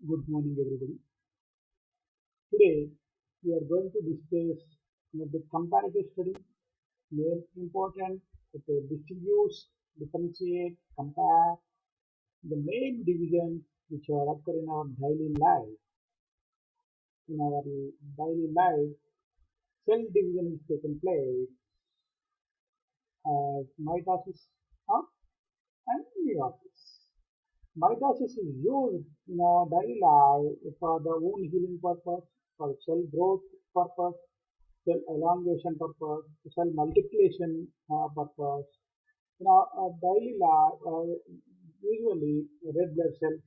Good morning, everybody. Today we are going to discuss the comparative study, where important to distinguish, differentiate, compare the main divisions which are occur in our daily life. In our daily life, cell division is taken place as mitosis or and meiosis. Mitosis is used in our daily life for the wound healing purpose, for cell growth purpose, cell elongation purpose, cell multiplication purpose. In our daily life, usually red blood cells,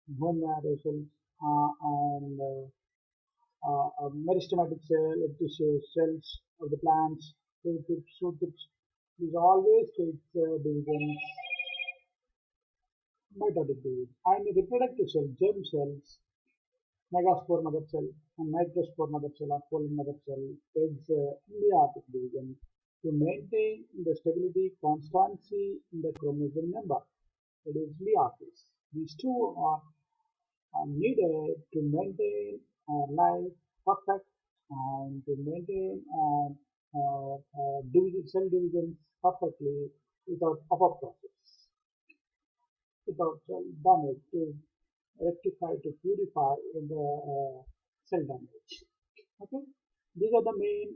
bone marrow cells, and meristematic cell, tissue cells of the plants, fruit tips, shoot tips. These always takes divisions, mitotic division. And reproductive cell, germ cells, megaspore mother cell and microspore mother cell or pollen mother cell takes meiotic division to maintain the stability, constancy in the chromosome number. That is meiosis. These two are needed to maintain life perfect and to maintain cell divisions perfectly without apoptosis, without cell damage to rectify, to purify the cell damage. Okay, these are the main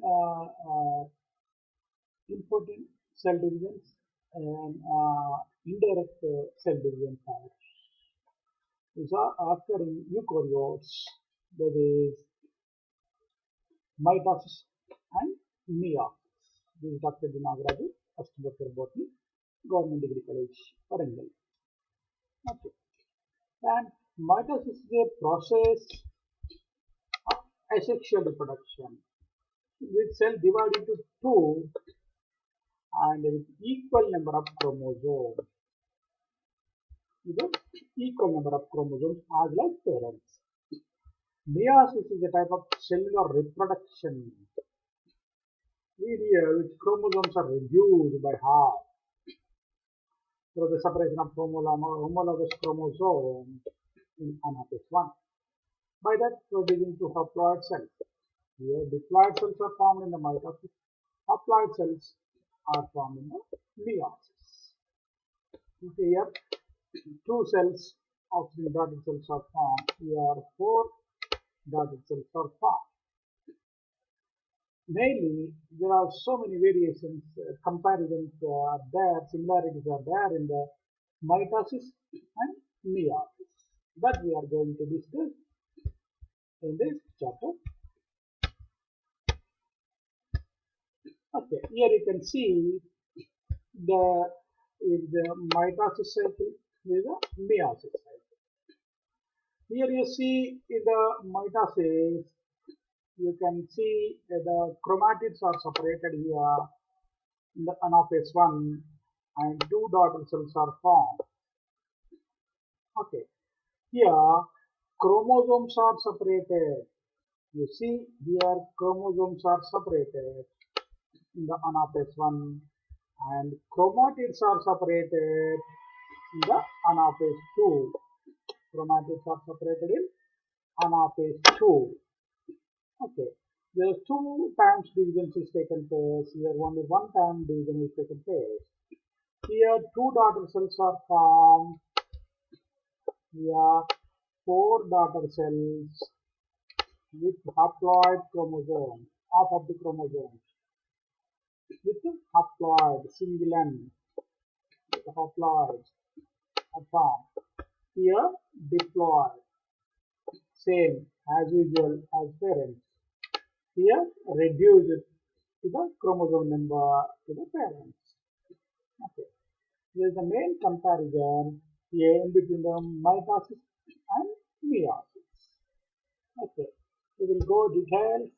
important cell divisions and indirect cell division types. These are occur in eukaryotes, that is mitosis and meiosis. This is Dr. Dinagaraji, Assistant Botany, Government Degree College, Warangal. Okay, and mitosis is a process of asexual reproduction, with cell divided into two and with equal number of chromosomes. With equal number of chromosomes as like parents. Meiosis is a type of cellular reproduction where which chromosomes are reduced by half through the separation of homologous chromosomes in anaphase 1. By that, producing two haploid cells. Here, diploid cells are formed in the mitosis. Haploid cells are formed in the meiosis. Here, two cells of the dotted cells are formed. Here, four dotted cells are formed. Mainly, there are so many variations, comparisons are there, similarities are there in the mitosis and meiosis. That we are going to discuss in this chapter. Okay, here you can see the mitosis cycle, is the meiosis cycle. Here you see in the mitosis, you can see the chromatids are separated here in the anaphase 1 and two daughter cells are formed. Okay, here chromosomes are separated. You see here chromosomes are separated in the anaphase 1 and chromatids are separated in the anaphase 2. Chromatids are separated in anaphase 2. Okay, there are two times division is taken place. Here only one time division is taken place. Here two daughter cells are formed. Here four daughter cells with haploid chromosomes, half of the chromosomes with haploid, single end, with haploid are formed. Here diploid, same as usual as parents. Here reduced to the chromosome number to the parents. Okay, this is the main comparison here in between the mitosis and meiosis. Okay, we will go details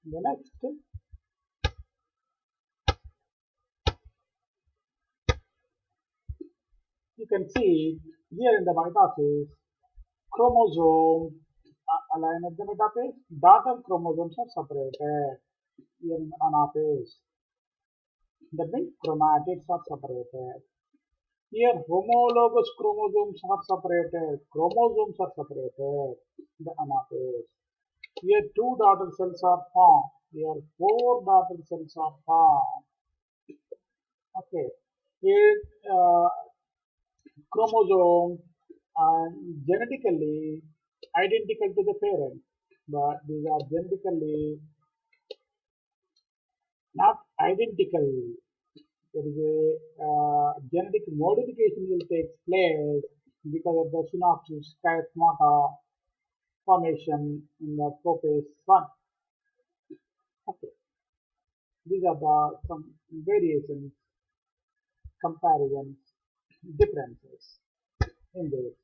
in the next. You can see here in the mitosis, chromosome aligned at the metaphase, daughter chromosomes are separated here in anaphase. That means chromatids are separated. Here homologous chromosomes are separated. Chromosomes are separated. The anaphase. Here two daughter cells are formed. Here four daughter cells are formed. Okay. Here chromosome are genetically identical to the parent, but these are genetically not identical. There is a genetic modification will take place because of the synapses chiasmata formation in the prophase 1. Okay, these are the some variations, comparisons, differences in this.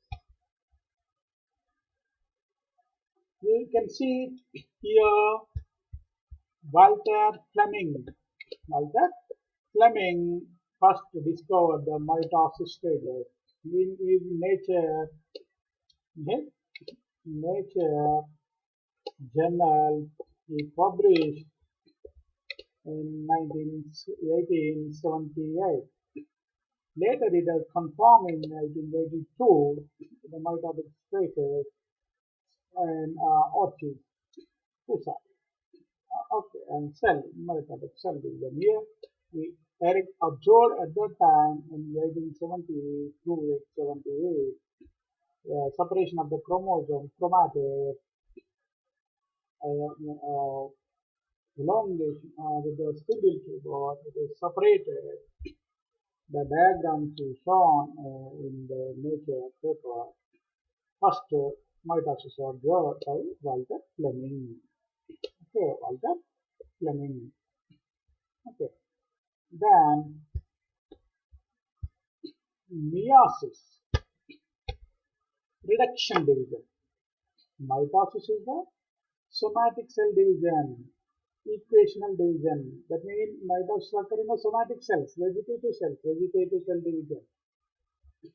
We can see here Walter Fleming. Walter Fleming first discovered the mitosis stages in his Nature journal. He published in 1878. Later it was confirmed in 1882 the mitotic stages and orchids, pusa. Okay, and cell, mitotic cell division. Here, Eric observed at that time in 1870 through 1878 separation of the chromosome, chromatid, elongation with the spindle keyboard. It is separated. The diagrams is shown in the Nature paper. First, mitosis observed by Walter Fleming. Okay, Walter Fleming. Okay, then meiosis, reduction division. Mitosis is the somatic cell division, equational division. That means mitosis occur in the somatic cells, vegetative cell division.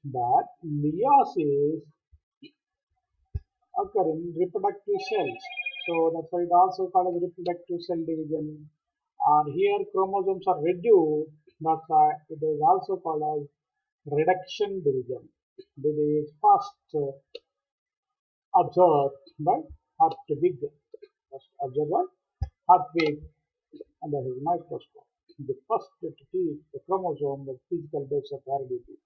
But meiosis occur in reproductive cells. So that's why it also called as reproductive cell division. Here chromosomes are reduced. That's why it is also called as reduction division. This is first observed by Hartwig. First observed by Hartwig under his microscope. The first to teach the chromosome the physical base of heredity.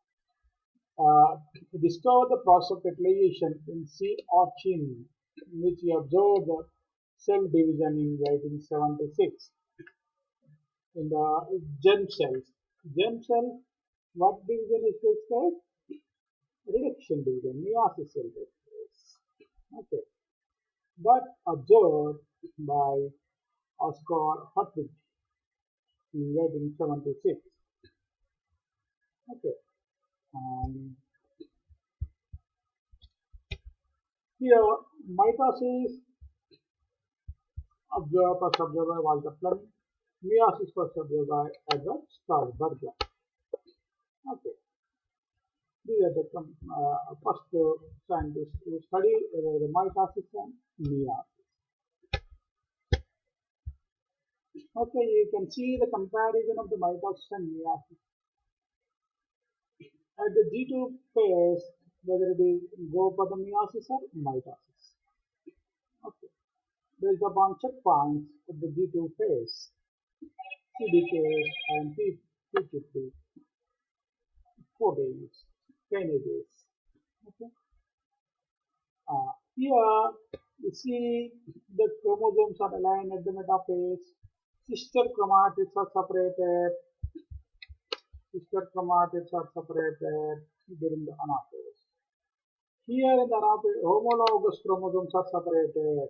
Discovered the process of fertilization in sea urchin, in which he observed the cell division in 1876 in the germ cells. Germ cell, what division is takes place? Reduction division, meiosis cell takes place. Okay, but observed by Oscar Hartwig in 1876. Okay, and here mitosis first observed by Walter Fleming, meiosis first observed by Edward Strasberger. Okay, these are the first scientists who study the mitosis and meiosis. Okay, you can see the comparison of the mitosis and meiosis. At the G2 phase, whether it is go for the meiosis or mitosis. Okay, based upon checkpoints at the G2 phase, CDK and P53, proteins, kinases. Okay. Here you see the chromosomes are aligned at the metaphase. Sister chromatids are separated. During the anaphase. Here in the anaphase, homologous chromosomes are separated.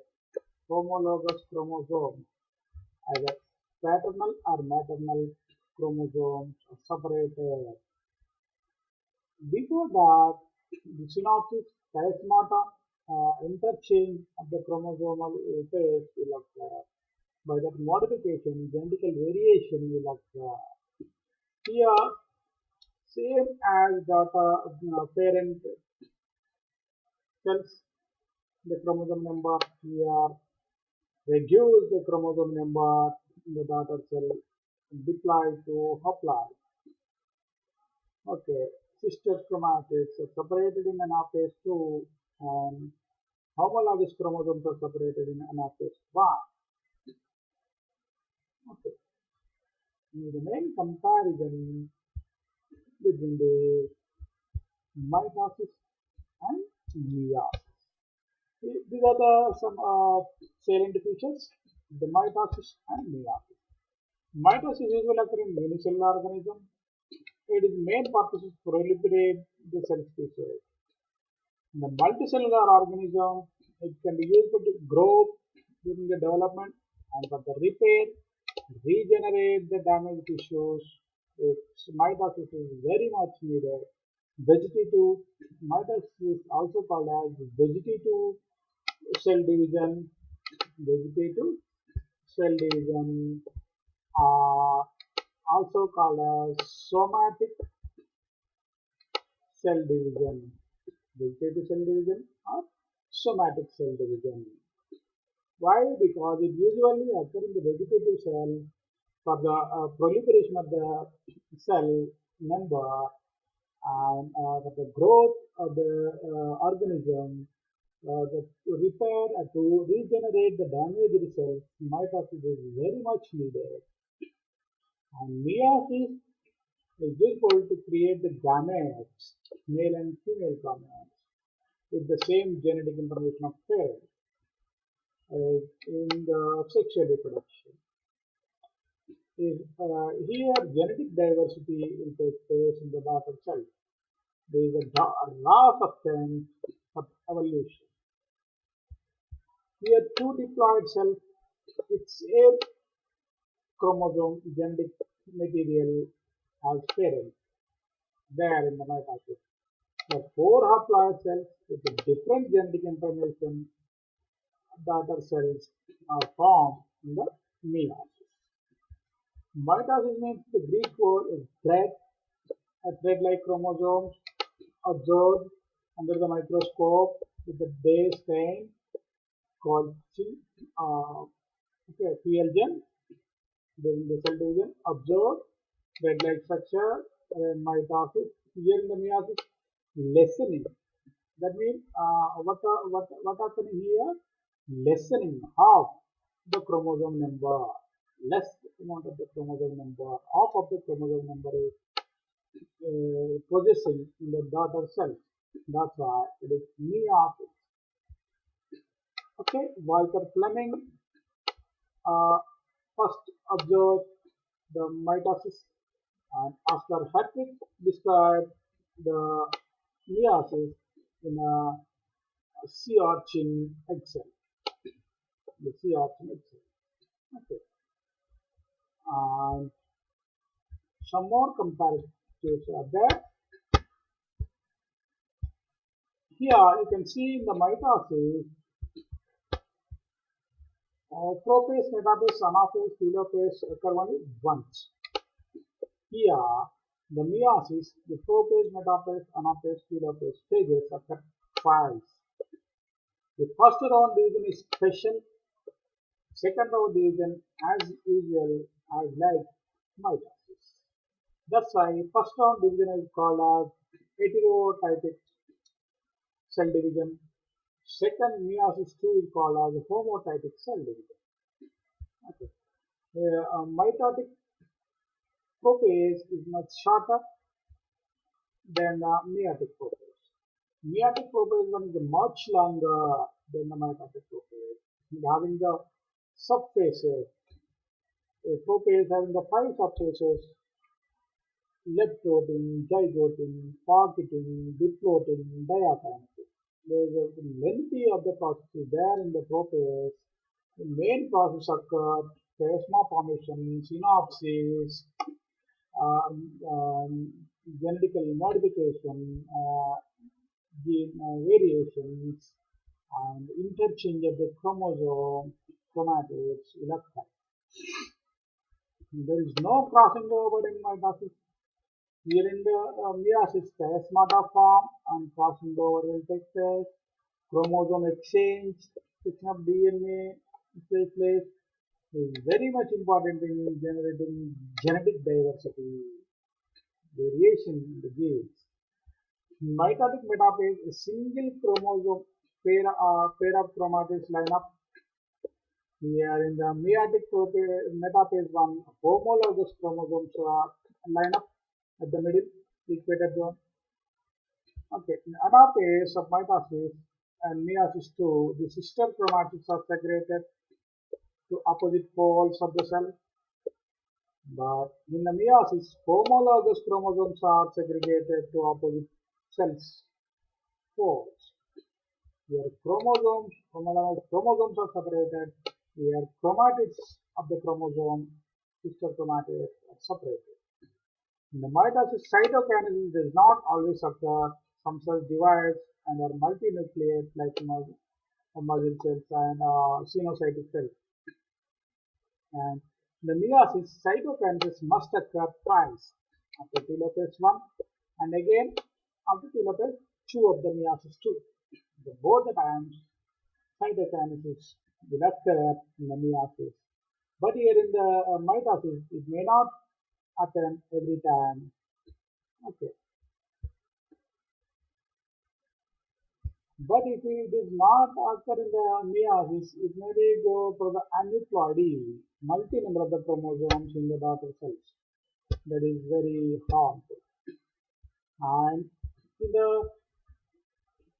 Homologous chromosomes, either paternal or maternal chromosomes are separated. Before that, the synopsis, chiasmata, interchange of the chromosomal phase will occur. By that modification, genetical variation will occur. Here, same as parent cells, the chromosome number here, reduce the chromosome number in the daughter cell, diploid to haploid. Okay, sister chromatids are separated in anaphase 2 and homologous chromosomes are separated in anaphase 1. Okay. The main comparison between the mitosis and meiosis. These are some salient features, the mitosis and meiosis. Mitosis usually occurs in unicellular organism. It is main purpose is proliferate the cell species. In the multicellular organism, it can be used to grow during the development and for the repair, regenerate the damaged tissues. Mitosis is very much needed. Vegetative mitosis is also called as vegetative cell division. Vegetative cell division, also called as somatic cell division. Vegetative cell division or somatic cell division. Why? Because it usually occurs in the vegetative cell for the proliferation of the cell member and for the growth of the organism, the repair to regenerate the damaged cells. Mitosis is very much needed. And meiosis is equal to create the gametes, male and female gametes, with the same genetic information of parents in the sexual reproduction. Here, genetic diversity will take place in the daughter cell. There is a raw substance of evolution. Here, two diploid cells with same chromosome genetic material as parent there in the mitosis. The four haploid cells with a different genetic information, daughter cells, are formed in the meiosis. Mitosis means the Greek word is thread, a thread-like chromosomes observed under the microscope with the base chain called PLGen during the cell division. Observed thread-like structure mitosis. Here in the meiosis, lessening. That means what happening here? Lessening half the chromosome number. Less amount of the chromosome number. Half of the chromosome number is possessing in the daughter cell. That's why it is meiosis. Okay, Walter Fleming first observed the mitosis, and Oscar Hartwig described the meiosis in a sea urchin egg cell. The sea urchin egg cell. Okay, and some more comparatives are there. Here you can see in the mitosis, prophase, metaphase, anaphase, telophase occur only once. Here, the meiosis, the prophase, metaphase, anaphase, telophase stages occur twice. The first round division is special. Second round division, as usual, as like mitosis. That's why first round division is called as heterotypic cell division. Second meiosis 2 is called as homotypic cell division. Okay. Mitotic prophase is much shorter than meiotic prophase. Meiotic prophase one is much longer than the mitotic prophase, having the subphases. A prophase having the 5 subphases: leptotin, zygotin, parkitin, diplotin, diaphantin. There is a lengthy of the processes there in the prophase. The main process occurs: plasma formation, synapses, genetical modification, gene variations, and interchange of the chromosome, chromatids, electrons. There is no crossing over in mitosis. Here in the meiosis, chiasmata form and crossing over will take place. Chromosome exchange, section of DNA takes place. Is very much important in generating genetic diversity, variation in the genes. Mitotic metaphase is single chromosome pair of chromatids line up. Here in the metaphase one, homologous chromosomes line up at the middle equator zone. Okay, in anaphase of mitosis and meiosis 2, the sister chromatids are segregated to opposite poles of the cell. But in the meiosis, homologous chromosomes are segregated to opposite cells poles. Here homologous chromosomes are separated. Here chromatids of the chromosome, sister chromatids are separated. In the mitosis, cytokinesis does not always occur. Some cells divide and are multinucleate like muscle cells and xenocytic cells. And in the meiosis, cytokinesis must occur twice, after telophase 1 and again after telophase 2 of the meiosis 2. Both the times cytokinesis will occur in the meiosis. But here in the mitosis, it may not happen every time. Okay. But if it is not occur in the meiosis, it may go for the aneuploidy, multi-number of the chromosomes in the daughter cells. That is very harmful. And in the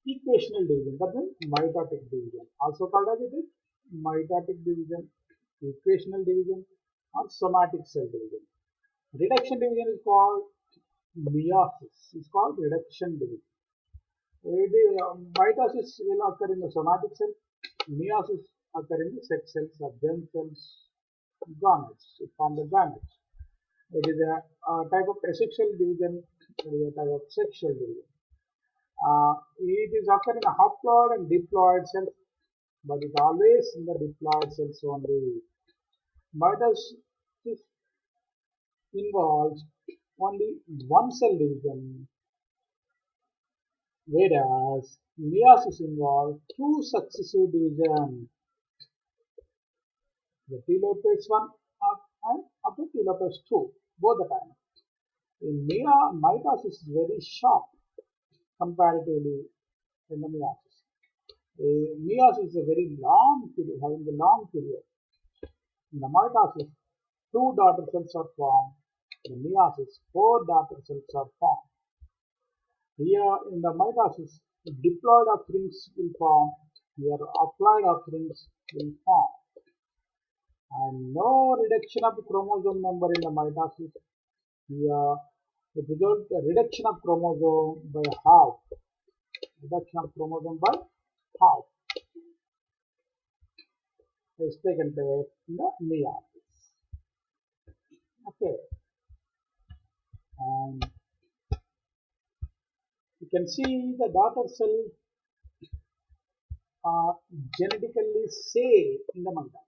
equational division, that means mitotic division, also called as it is mitotic division, equational division, or somatic cell division. Reduction division is called meiosis. It's called reduction division. Mitosis will occur in the somatic cell. Meiosis occur in the sex cells or germ cells, gametes. It forms the gametes. It is a type of asexual division. It is a type of sexual division. It is occur in a haploid and diploid cells, but it always in the diploid cells only. Mitosis involves only one cell division, whereas meiosis involves two successive divisions, the telophase 1 and after telophase 2, both the time. In mitosis is very short comparatively in the meiosis. Meiosis is a very long period, having a long period. In the mitosis, 2 daughter cells are formed. In the meiosis, 4 daughter cells are formed. Here in the mitosis, diploid offerings will form. Here haploid offerings will form. And no reduction of the chromosome number in the mitosis. Here it results a reduction of chromosome by half. Reduction of chromosome by half is taken place in the meiosis. Okay. And you can see the daughter cell are genetically same in the mitosis,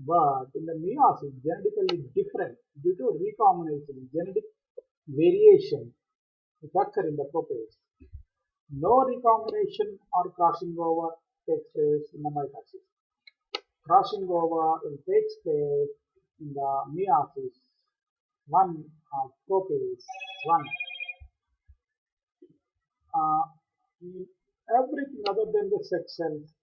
but in the meiosis genetically different due to recombination, genetic variation which occur in the prophase. No recombination or crossing over takes place in the mitosis. Crossing over will take place in the meiosis 1 of prophase 1. Everything other than the sex cells,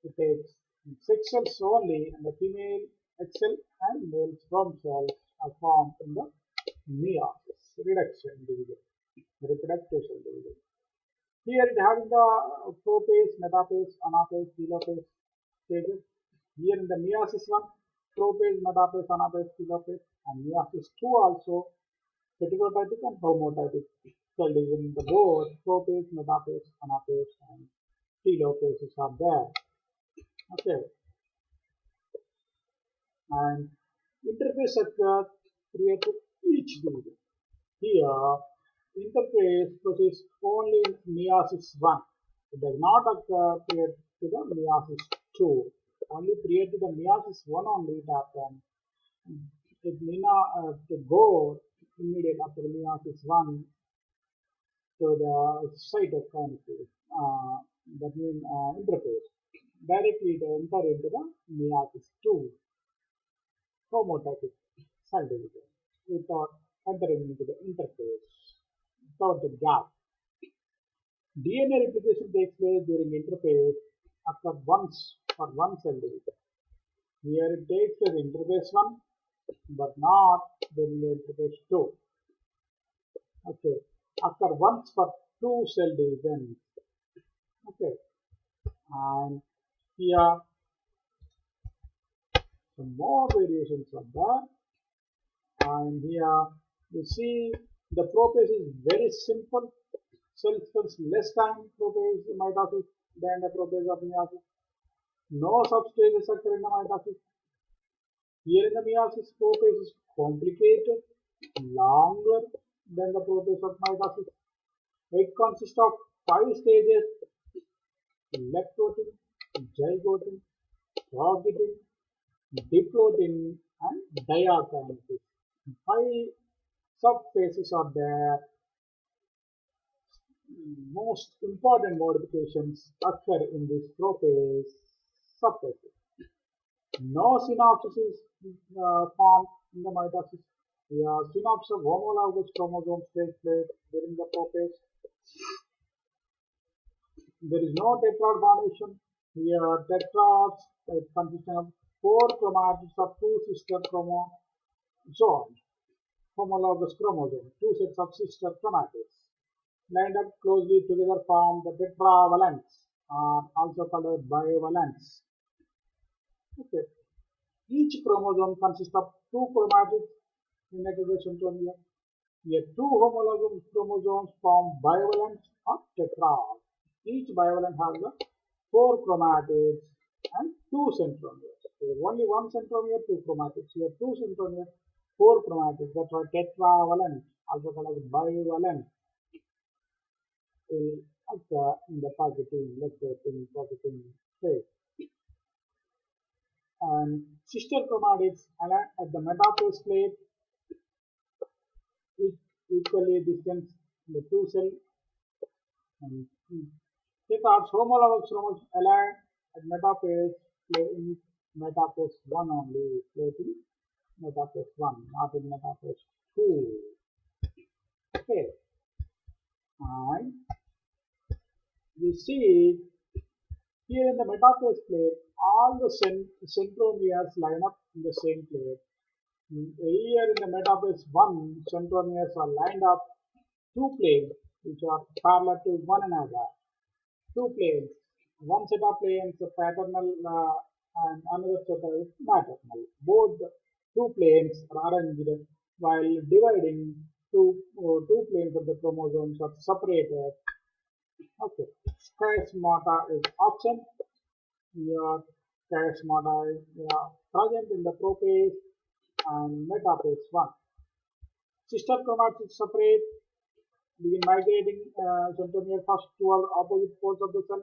it takes sex cells only, and the female egg cell and male sperm cells are formed in the meiosis, reduction division, reproductive cell division. Here it having the prophase, metaphase, anaphase, telophase stages. Here in the meiosis 1, prophase, metaphase, anaphase, telophase, and meiosis 2 also heterotypic and homotypic cell division. The both prophase, metaphase, anaphase, and telophases are there. Okay. And interface occurs prior to each division. Here, interface proceeds only in meiosis 1. It does not occur prior to the meiosis 2. Only prior to the meiosis 1 only it happens. It may not to go immediately after meiosis 1 to the site of kinesis, that means interface. Directly it enter into the meiosis 2 homotypic cell division without entering into the interface, without the gap. DNA replication takes place during interphase after once for one cell division. Here it takes place in interphase 1 but not during interphase 2. Okay, after once for two cell divisions. Okay, and here some more variations are there, and here you see the prophase is very simple. Cell spends less time prophase mitosis than the prophase of meiosis. No substages occur in the mitosis. Here in the meiosis, prophase is complicated, longer than the prophase of mitosis. It consists of 5 stages: lectotin, zygotin, progetin, diplotin, and diakinesis. 5 subphases are there. Most important modifications occur in this prophase subphase. No synapses is formed in the mitosis. Synapse of homologous chromosomes takes place during the prophase. There is no tetrad formation. Here tetrads consisting of 4 chromatids of 2 sister chromosomes, homologous chromosomes, 2 sets of sister chromatids lined up closely together form the tetravalents, also called bivalents. Okay. Each chromosome consists of 2 chromatids in heterocentromere. Here 2 homologous chromosomes form bivalents or tetrads. Each bivalent has the 4 chromatids and 2 centromeres. Here only 1 centromere, 2 chromatids. Here 2 centromeres, 4 chromatids. That's why tetravalent, also called as bivalent, will occur in the packeting phase. And sister chromatids at the metaphase plate equally distant the 2 cell, and tetrads homologous chromosomes aligned at metaphase plate in metaphase 1 only, plate in metaphase 1, not in metaphase 2. Okay, and you see here in the metaphase plate, all the centromeres line up in the same plate. Here in the metaphase 1, centromeres are lined up 2 planes which are parallel to one another. 2 planes, one set of planes paternal and another set is maternal. Both the 2 planes are arranged while dividing two planes of the chromosomes are separated. Okay, chiasmata is absent. Here chiasmata is present in the prophase and metaphase 1. Sister chromatids separate, begin migrating centromere first toward opposite poles of the cell.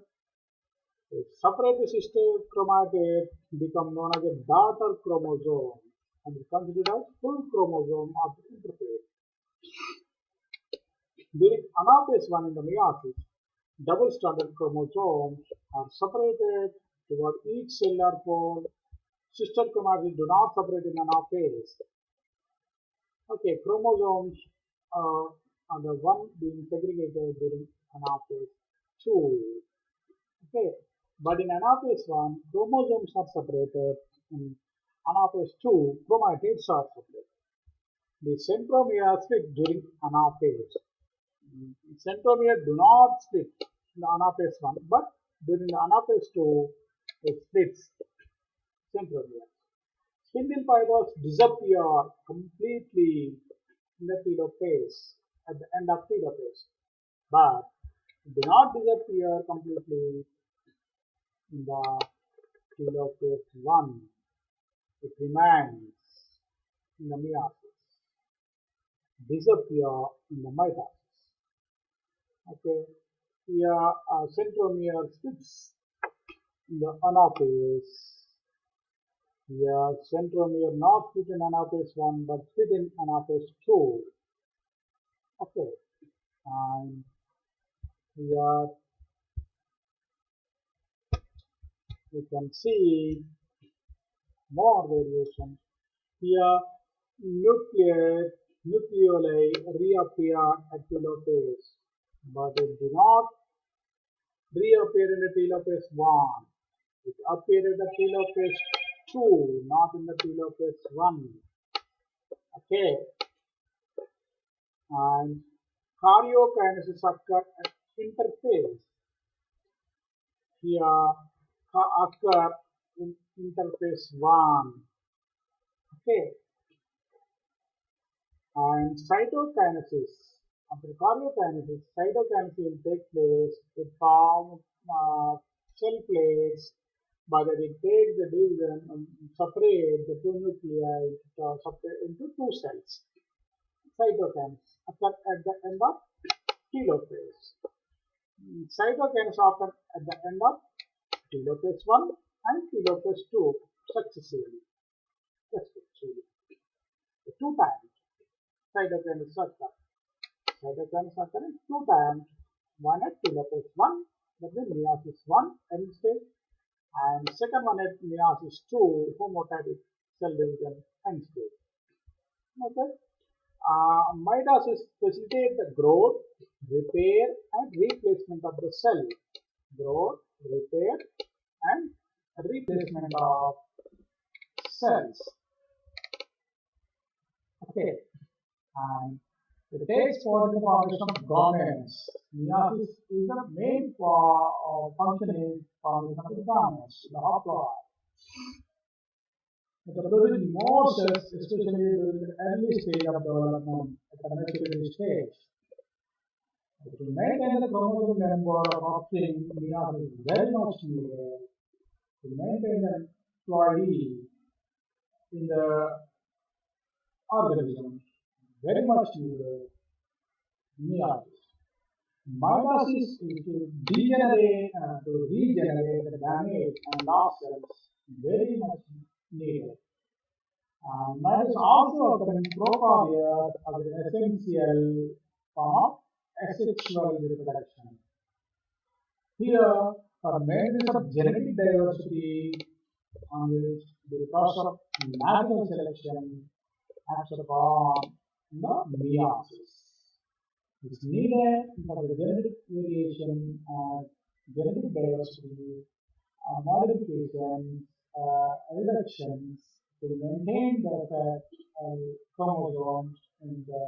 Separate the sister chromatid become known as a daughter chromosome and is considered as full chromosome of the interphase. During anaphase 1 in the meiosis, double-stranded chromosomes are separated toward each cellular pole. Sister chromatids do not separate in anaphase. Okay, chromosomes are the one being segregated during anaphase 2. Okay, but in anaphase 1, chromosomes are separated. In anaphase 2, chromatids are separated. The centromere split during anaphase. Centromere do not split in the anaphase 1, but during the anaphase 2, it splits centromere. Spindle fibers disappear completely in the telophase, at the end of telophase, but do not disappear completely in the telophase 1. It remains in the meiosis, disappear in the mitosis. Okay, here centromere splits in the anaphase. Here centromere not split in anaphase 1 but split in anaphase 2. Okay, and here you can see more variations. Here nucleoli reappear at telophase, but it do not reappear in the telophase 1. It appeared in the telophase 2, not in the telophase 1. Okay. And karyokinesis occur at interphase. Here occur in interphase 1. Okay. And cytokinesis, after karyokinesis, cytokinesis will take place to form cell plates, by that it takes the division and separate the two nuclei separate into two cells. Cytokinesis occur at the end of telophase. Cytokinesis occur at the end of telophase 1 and telophase 2 successively. Two times cytokinesis occur. Cytokinesis occur two times. One at telophase 1, that is meiosis 1 end stage, and second one at meiosis 2 homotypic cell division end stage. Okay. Mitosis facilitates the growth, repair, and replacement of the cell. Growth, repair, and replacement of cells. Okay. And it takes part in the formation of gametes. Meiosis is the main function in formation of the gametes, the haploid. It produces more cells, especially during the early stage of development, at the maturity stage. To maintain the chromosome number of offspring, meiosis is very much needed. To maintain the ploidy in the organism, very much needed. Meiosis. Mitosis is to degenerate and to regenerate the damaged and lost cells, very much needed. Mitosis also occurs in prokaryotes as an essential form of asexual reproduction. Here, for maintenance of genetic diversity, on which the process of natural selection acts upon the meiosis. It's needed for the genetic variation and genetic diversity, modifications, reductions to maintain the chromosomes in the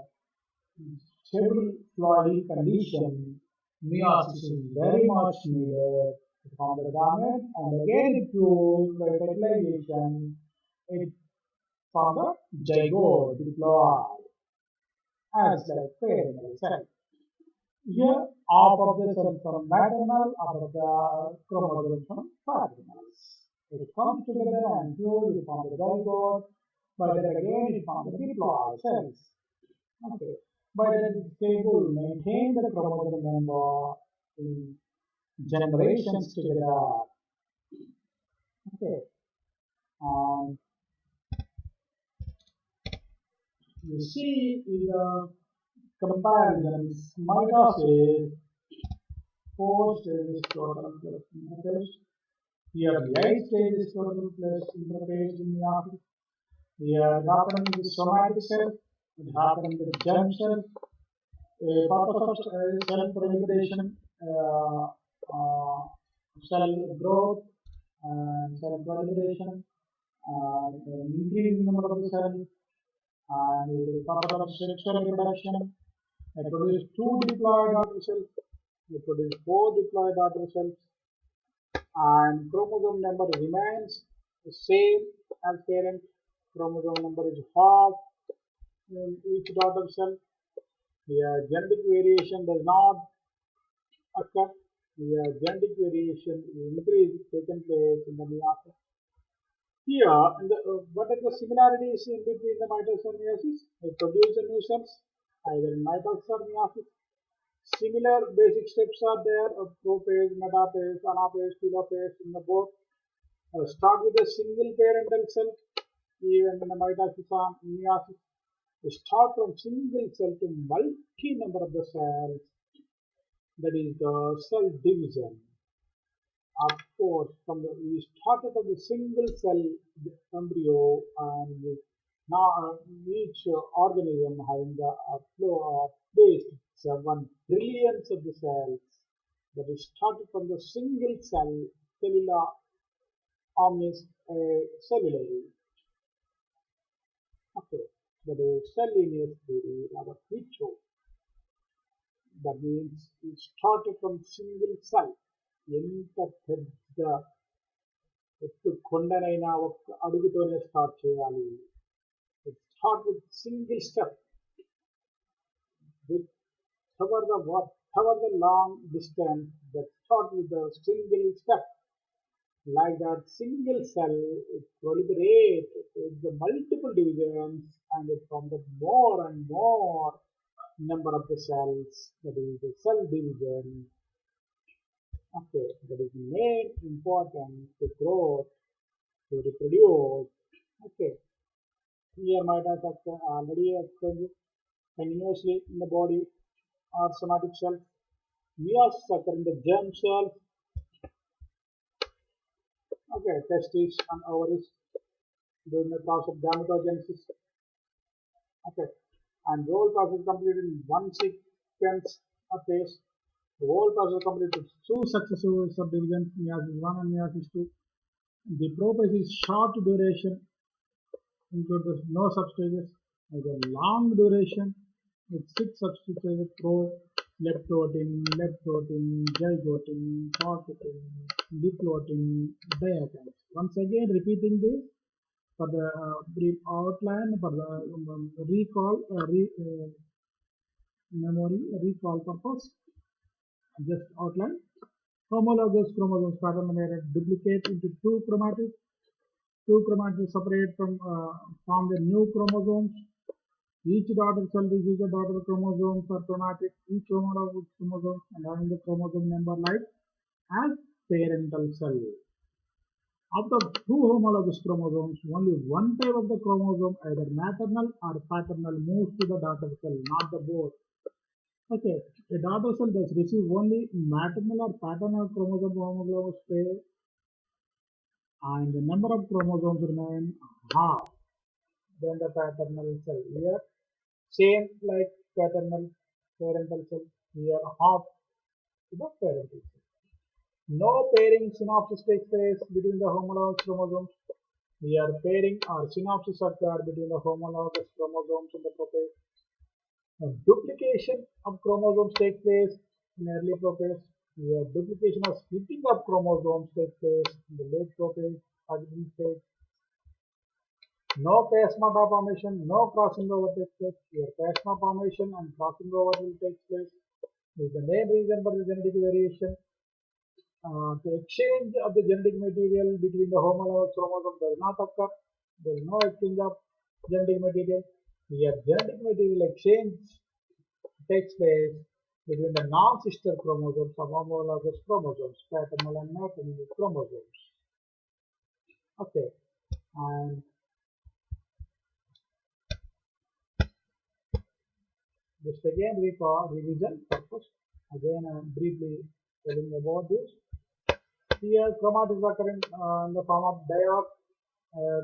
stable ploidy condition. Meiosis is very much needed to form the gamete, and again it proves by fertilization it from the zygote, diploid, as like parental cell. Here, half of the cell from maternal, half of the chromosome from paternal. It comes together and fuse, it forms the zygote, but then again it forms the diploid cells. Okay. But it is able to maintain the chromosome number in generations together. Okay. You see in the comparisons, mitosis, 4 stages total plus interphase. Here the 8 stages total plus interphase in meiosis. Here it happens in the somatic cell, it happens in the germ cell. Purpose of cell proliferation, cell growth, and cell proliferation, increasing number of the cells, and the purpose of sexual reproduction. It produces 2 diploid daughter cells, it produces 4 diploid daughter cells, and chromosome number remains the same as parent. Chromosome number is half in each daughter cell. Here genetic variation does not occur. Here genetic variation increase taken place in the meiosis. Here, what are the similarities in between the mitosis and meiosis? They produce the new cells, either in mitosis or meiosis. Similar basic steps are there of prophase, metaphase, anaphase, telophase in the both. Start with a single parental cell, even in the mitosis and meiosis. Start from single cell to multi number of the cells, that is the cell division. Of course, we started from the single cell embryo, and now each organism having the flow of placed 7 trillions of the cells, that is started from the single cell, cellular omnis cellulary. Okay, that is cell lineage theory, rather Hicho. That means it started from single cell. ఎంత పెద్ద ఎత్తు కొండనైనా ఒక అడుగుతోనే start చేయాలి. It start with single step. With whatever the long distance, that start with a single step. Like that single cell, it proliferates with the multiple divisions and it forms more and more number of the cells. That is the cell division. Okay, that is main important to grow, to reproduce. Okay, here mitosis already explained continuously in the body or somatic cells. Meiosis occur in the germ cells. Okay, testes and ovaries during the process of gametogenesis. Okay, and the whole process completed in one sequence of phase. The whole process completed two successive subdivisions, meiosis 1 and meiosis 2. The prophase is short duration, includes no substages, and a long duration with 6 substages: pro, leptotin, zygotin, positin, diplotin, diatoms. Once again, repeating this for the brief outline, for the memory recall purpose. Just outline. Homologous chromosomes pattern duplicate into two chromatids. Two chromatids separate from form the new chromosomes. Each daughter cell receives a daughter chromosome per chromatid. Each homologous chromosome and having the chromosome number like as parental cell. Out of two homologous chromosomes, only one type of the chromosome, either maternal or paternal, moves to the daughter cell, not the both. Okay, a daughter cell does receive only maternal or paternal chromosome homologous pair, and the number of chromosomes remain half than the paternal cell. Here, same like parental cell. Here, half to the parental cell. No pairing synopsis takes place between the homologous chromosomes. Here, pairing or synopsis occur between the homologous chromosomes in the prophase. A duplication of chromosomes takes place in early prophase. Here, duplication or splitting of chromosomes takes place in the late prophase, adjuvant stage. No plasmata formation, no crossing over takes place. Here, plasma formation and crossing over will take place. This is the main reason for the genetic variation. The exchange of the genetic material between the homologous chromosomes does not occur. There is no exchange of genetic material. Here, genetic material exchange takes place between the non-sister chromosomes of homologous chromosomes, paternal and maternal chromosomes. Okay, and just again revision purpose. Again, I am briefly telling about this. Here, chromatids occur in the form of diop.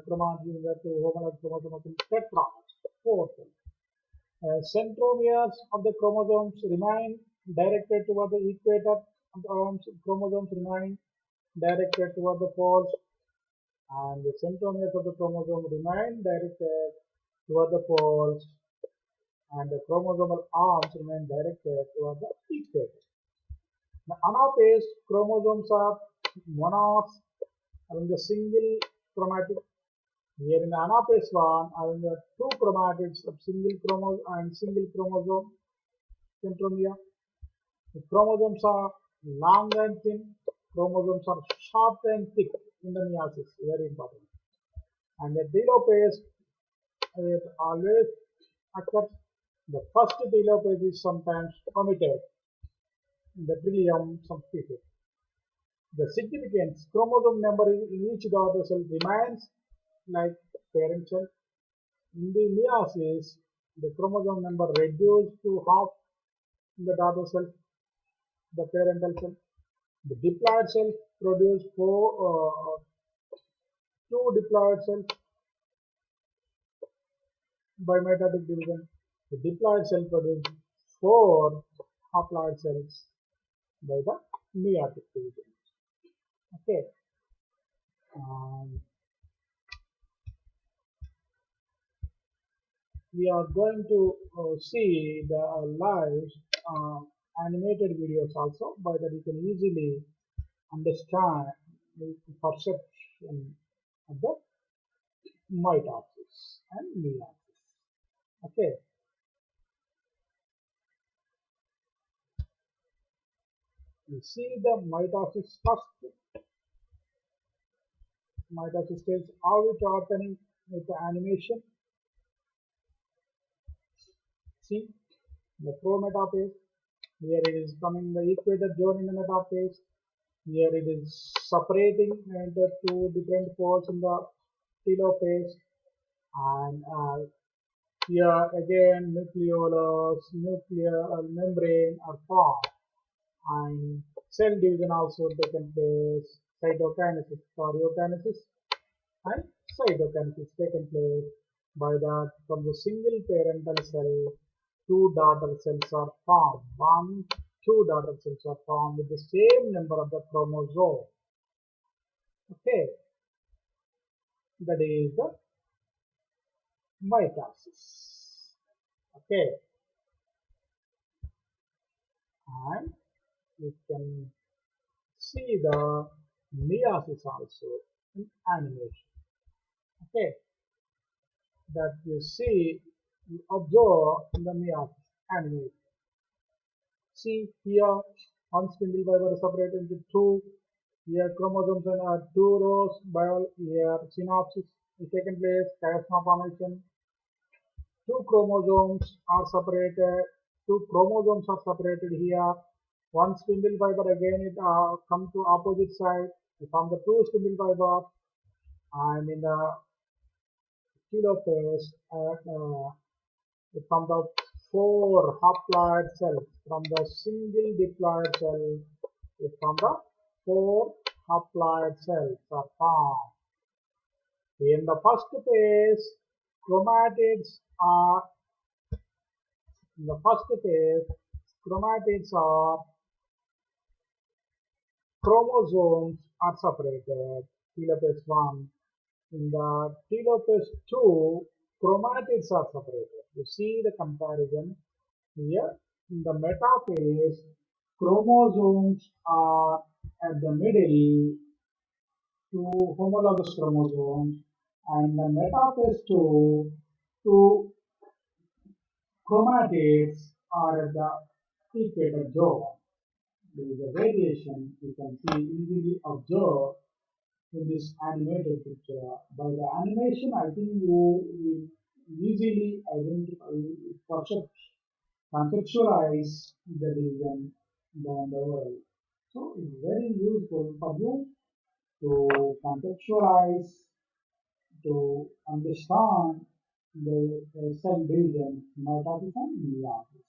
Chromatids are two homologous chromosomes in tetrads, 4 cells. Centromeres of the chromosomes remain directed toward the equator, and the chromosomes remain directed toward the poles, and the centromeres of the chromosome remain directed toward the poles, and the chromosomal arms remain directed toward the equator. The anaphase chromosomes are monoids having a single chromatid. Here in the anaphase one, having the two chromatids of single chromosome centromere. The chromosomes are long and thin. Chromosomes are short and thick in the meiosis. Very important. And the telophase always occurs. The first telophase is sometimes omitted in the trillium, some species. The significance: chromosome number in each daughter cell remains like parent cell. In the meiosis, the chromosome number reduced to half in the daughter cell, the parental cell. The diploid cell produce two diploid cells by mitotic division. The diploid cell produce 4 haploid cells by the meiotic division. Okay, um, we are going to see the live uh, animated videos also, by that you can easily understand the perception of the mitosis and meiosis. Okay, you see the mitosis first. Mitosis stage, how it happening with the animation. See the pro-metaphase. Here it is coming the equator zone in the metaphase. Here it is separating into two different poles in the telophase, and here again nucleolus, nuclear membrane are formed, and cell division also taken place, cytokinesis, karyokinesis, and cytokinesis taken place. By that, from the single parental cell, two daughter cells are formed. Two daughter cells are formed with the same number of the chromosome. Okay, that is the mitosis. Okay, and you can see the meiosis also in animation. Okay, that you see, you observe in the meiosis animation. See here, one spindle fiber is separated into two. Here chromosomes are two rows. Here synapses is taken place, chiasma formation. Two chromosomes are separated. Two chromosomes are separated here. One spindle fiber again it come to opposite side. We form the two spindle fibers, and in the telophase from the four haploid cells, from the single diploid cell, from the four haploid cells are formed. In the first phase, chromatids are in the first phase, chromatids are chromosomes are separated. Telophase 1. In the telophase 2, chromatids are separated. You see the comparison here. In the metaphase, chromosomes are at the middle, two homologous chromosomes, and the metaphase 2, two chromatids are at the equator zone. There is a variation you can see easily observed in this animated picture. By the animation, I think you will easily identify, conceptualize the region than the world. So it's very useful for you to conceptualize, to understand the cell division, mitosis and meiosis,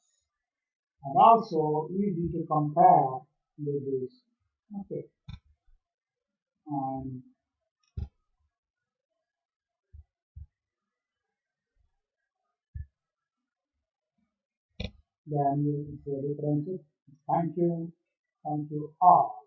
and also easy to compare with this. Okay, and then you can see the differences. Thank you all.